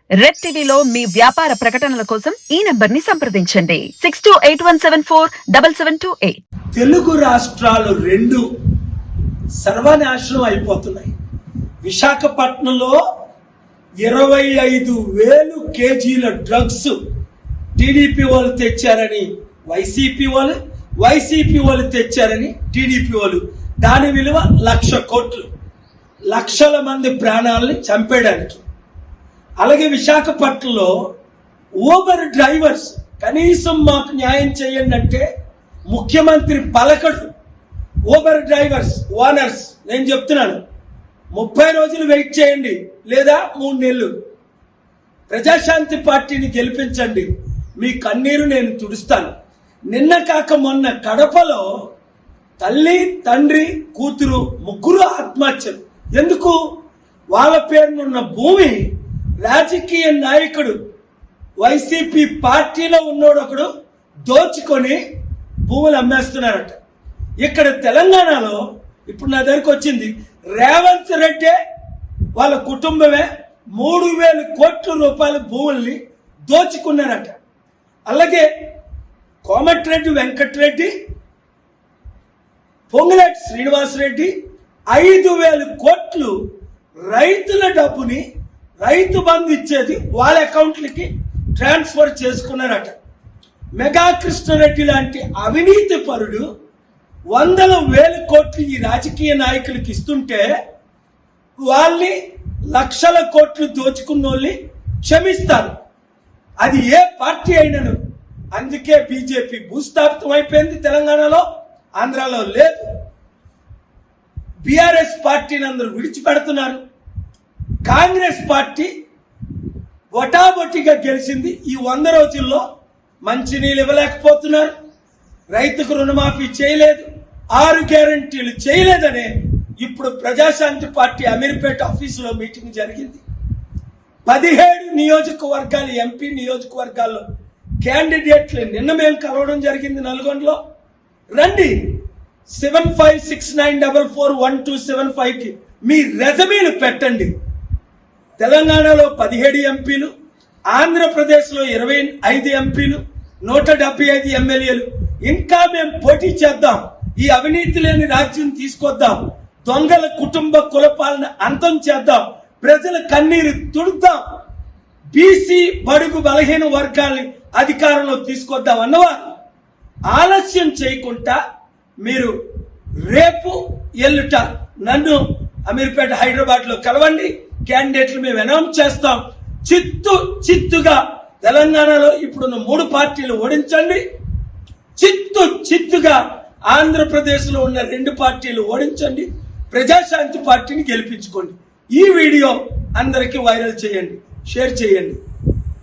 Red టీవీలో మీ వ్యాపార ప్రకటనల కోసం ఈ నంబర్ ని సంప్రదించండి 6281747728. తెలుగు రాష్ట్రాలు రెండు సర్వనాశనం అయిపోతున్నాయి. విశాఖపట్నంలో 25,000 కేజీల డ్రగ్స్ టీడీపీ వాళ్ళు తెచ్చారని వైసీపీ వాళ్ళు తెచ్చారని టీడీపీ వాళ్ళు. దాని విలువ 1,00,000 కోట్లు, లక్షల మంది ప్రాణాలని చంపేయడానికి. అలాగే విశాఖపట్నంలో ఊబర్ డ్రైవర్స్ కనీసం మాకు న్యాయం చేయండి అంటే ముఖ్యమంత్రి పలకడు. ఊబర్ డ్రైవర్స్ ఓనర్స్ నేను చెప్తున్నాను, 30 రోజులు వెయిట్ చేయండి లేదా 3 నెలలు. ప్రజాశాంతి పార్టీని గెలిపించండి, మీ కన్నీరు నేను తుడుస్తాను. నిన్న కాక మొన్న కడపలో తల్లి, తండ్రి, కూతురు ముగ్గురు ఆత్మహత్యలు. ఎందుకు? వాళ్ళ పేరునున్న భూమి రాజకీయ నాయకుడు వైసీపీ పార్టీలో ఉన్నోడు ఒకడు దోచుకొని భూములు అమ్మేస్తున్నారట. ఇక్కడ తెలంగాణలో ఇప్పుడు నా దగ్గరకు వచ్చింది, రేవంత్ రెడ్డి వాళ్ళ కుటుంబమే 3,000 కోట్ల రూపాయల భూముల్ని దోచుకున్నారట. అలాగే కోమటిరెడ్డి వెంకటరెడ్డి, పొంగులేటి శ్రీనివాసరెడ్డి 5,000 కోట్లు రైతుల డబ్బుని రైతు బంధు ఇచ్చేది వాళ్ళ అకౌంట్లకి ట్రాన్స్ఫర్ చేసుకున్నారట. మెగా కృష్ణారెడ్డి లాంటి అవినీతి పరుడు 100,000 కోట్లు ఈ రాజకీయ నాయకులకి ఇస్తుంటే వాళ్ళని 1,00,000 కోట్లు దోచుకున్న వాళ్ళని క్షమిస్తారు. అది ఏ పార్టీ అయినను. అందుకే బీజేపీ భూస్థాపితం అయిపోయింది తెలంగాణలో, ఆంధ్రాలో లేదు. బీఆర్ఎస్ పార్టీని అందరూ విడిచిపెడుతున్నారు. కాంగ్రెస్ పార్టీ బొటాబొటిగా గెలిచింది. ఈ 100 రోజుల్లో మంచినీళ్ళు ఇవ్వలేకపోతున్నారు, రైతుకు రుణమాఫీ చేయలేదు, 6 గ్యారంటీలు చేయలేదనే ఇప్పుడు ప్రజాశాంతి పార్టీ అమీర్పేట ఆఫీసులో మీటింగ్ జరిగింది. 17 నియోజకవర్గాలు, ఎంపీ నియోజకవర్గాల్లో క్యాండిడేట్లు నిన్న మేము కలవడం జరిగింది నల్గొండలో. రండి 7569441275కి మీ రెజమీలు పెట్టండి. తెలంగాణలో 17 ఎంపీలు, ఆంధ్రప్రదేశ్లో 25 ఎంపీలు, 175 ఎమ్మెల్యేలు. ఇంకా మేము పోటీ చేద్దాం, ఈ అవినీతి లేని రాజ్యం తీసుకొద్దాం, దొంగల కుటుంబ కులపాలన అంతం చేద్దాం, ప్రజల కన్నీరు తుడుద్దాం, బీసీ బడుగు బలహీన వర్గాల్ని అధికారంలో తీసుకొద్దాం అన్నవారు ఆలస్యం చేయకుండా మీరు రేపు ఎల్లుట నన్ను అమీర్పేట హైదరాబాద్ లో కలవండి. క్యాండిడేట్లు మేము అనౌన్స్ చేస్తాం. చిత్తుగా తెలంగాణలో ఇప్పుడున్న 3 పార్టీలు ఓడించండి. చిత్తుగా ఆంధ్రప్రదేశ్ లో ఉన్న 2 పార్టీలు ఓడించండి. ప్రజాశాంతి పార్టీని గెలిపించుకోండి. ఈ వీడియో అందరికీ వైరల్ చేయండి, షేర్ చేయండి.